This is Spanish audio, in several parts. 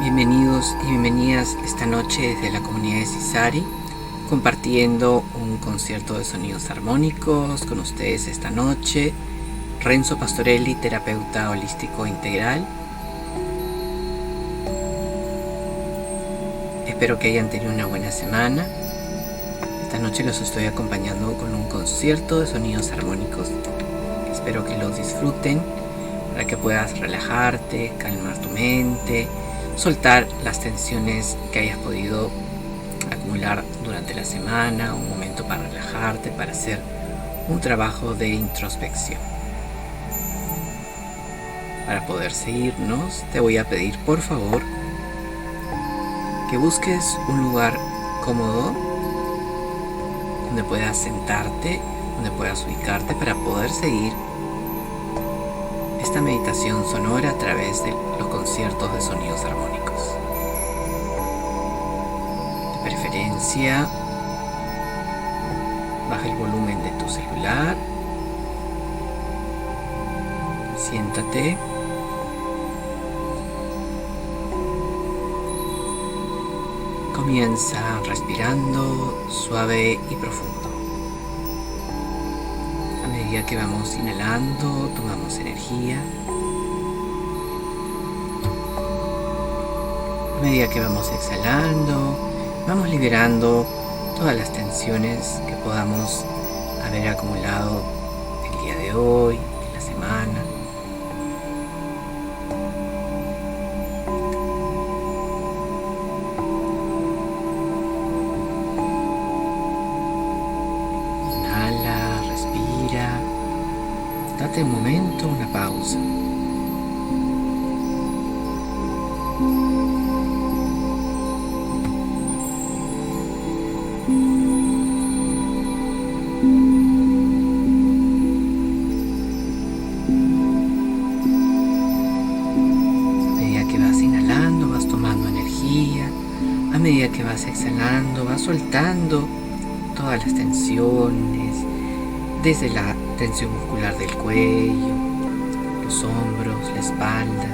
Bienvenidos y bienvenidas esta noche desde la comunidad de Cisari, compartiendo un concierto de sonidos armónicos con ustedes esta noche. Renzo Pastorelli, terapeuta holístico integral. Espero que hayan tenido una buena semana. Esta noche los estoy acompañando con un concierto de sonidos armónicos. Espero que los disfruten para que puedas relajarte, calmar tu mente, soltar las tensiones que hayas podido acumular durante la semana, un momento para relajarte, para hacer un trabajo de introspección. Para poder seguirnos, te voy a pedir por favor que busques un lugar cómodo donde puedas sentarte, donde puedas ubicarte para poder seguir esta meditación sonora a través de los conciertos de sonidos armónicos. De preferencia, baja el volumen de tu celular, siéntate, comienza respirando suave y profundo. A medida que vamos inhalando, tomamos energía. A medida que vamos exhalando, vamos liberando todas las tensiones que podamos haber acumulado el día de hoy, en la semana. Date un momento, una pausa. A medida que vas inhalando, vas tomando energía. A medida que vas exhalando, vas soltando todas las tensiones, desde la tensión muscular del cuello, los hombros, la espalda.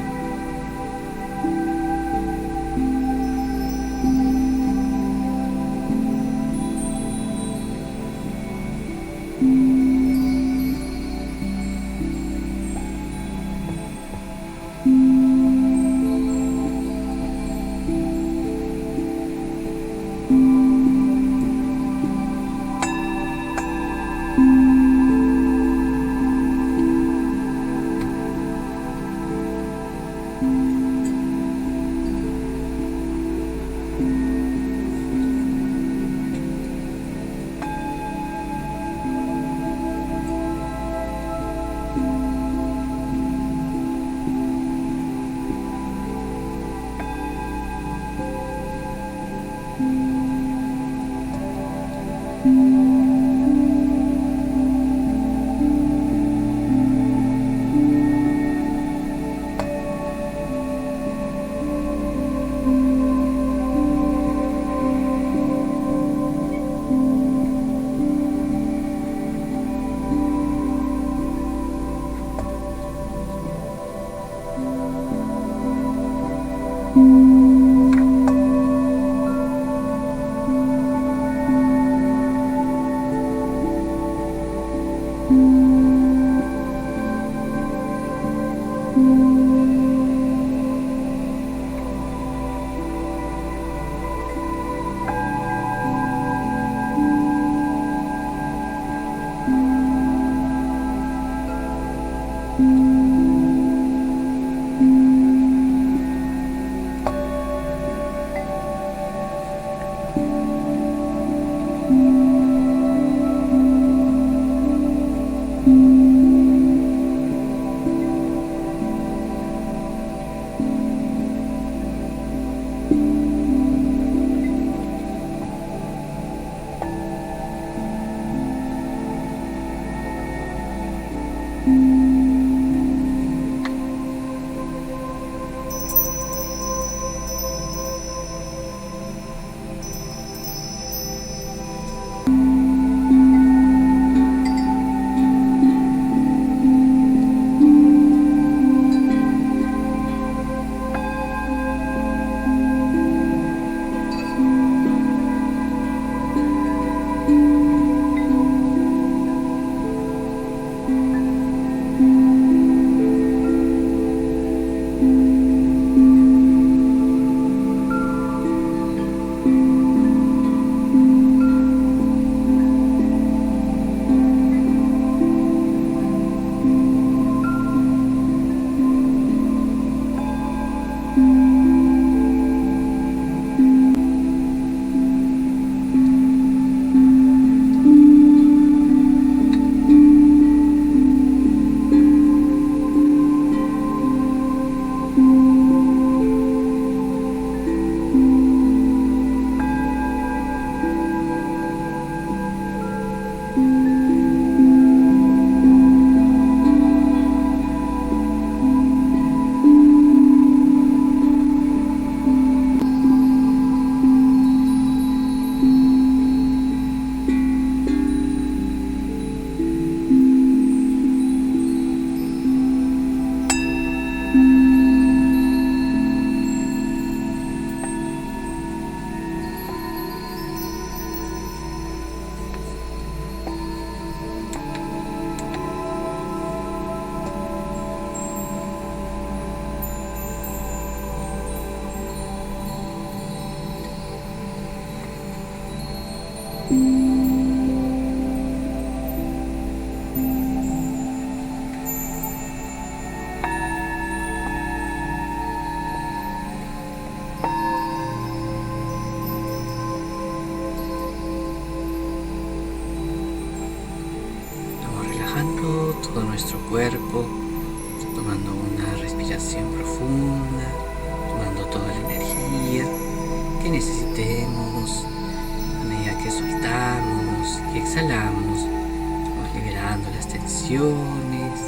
cuerpo, tomando una respiración profunda, tomando toda la energía que necesitemos. A medida que soltamos y exhalamos, vamos liberando las tensiones,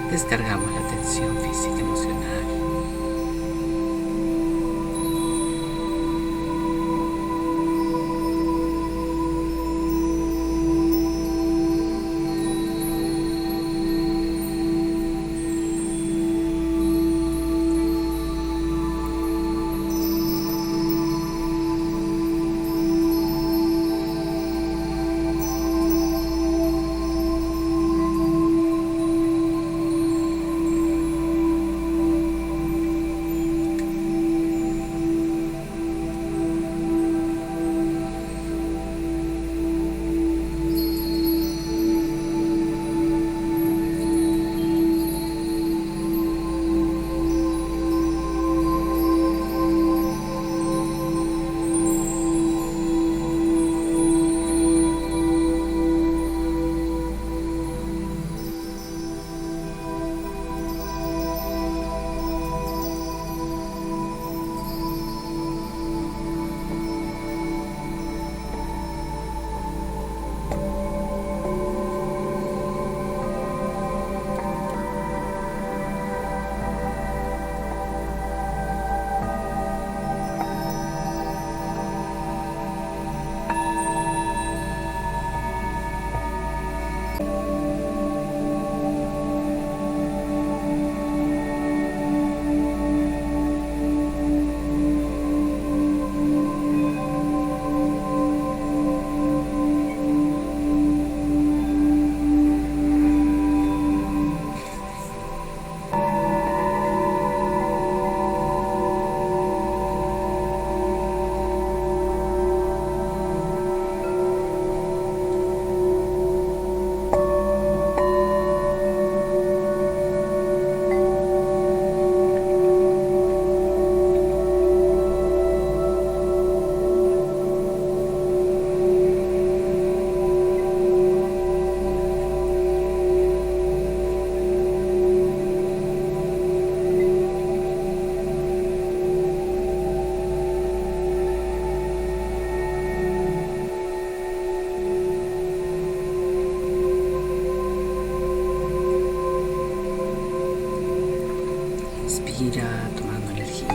descargamos la tensión física y emocional. Inspira tomando energía.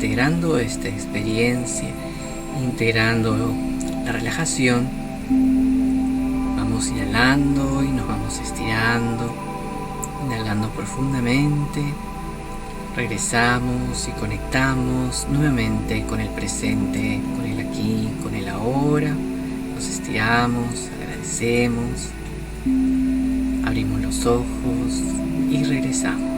integrando esta experiencia, integrando la relajación. Vamos inhalando y nos vamos estirando, inhalando profundamente. Regresamos y conectamos nuevamente con el presente, con el aquí, con el ahora. Nos estiramos, agradecemos, abrimos los ojos y regresamos.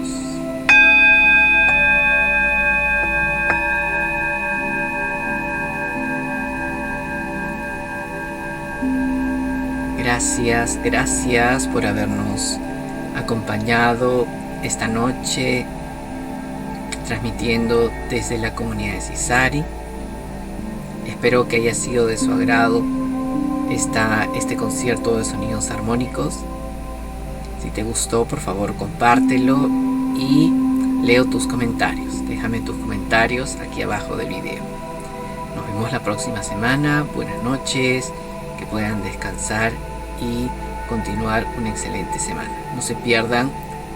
Gracias por habernos acompañado esta noche, transmitiendo desde la comunidad de Cisari. Espero que haya sido de su agrado este concierto de sonidos armónicos. Si te gustó, por favor compártelo y leo tus comentarios. Déjame tus comentarios aquí abajo del video. Nos vemos la próxima semana. Buenas noches, que puedan descansar y continuar una excelente semana. No se pierdan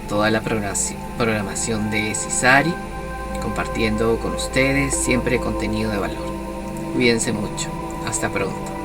toda la programación de Cisari, compartiendo con ustedes siempre contenido de valor. Cuídense mucho. Hasta pronto.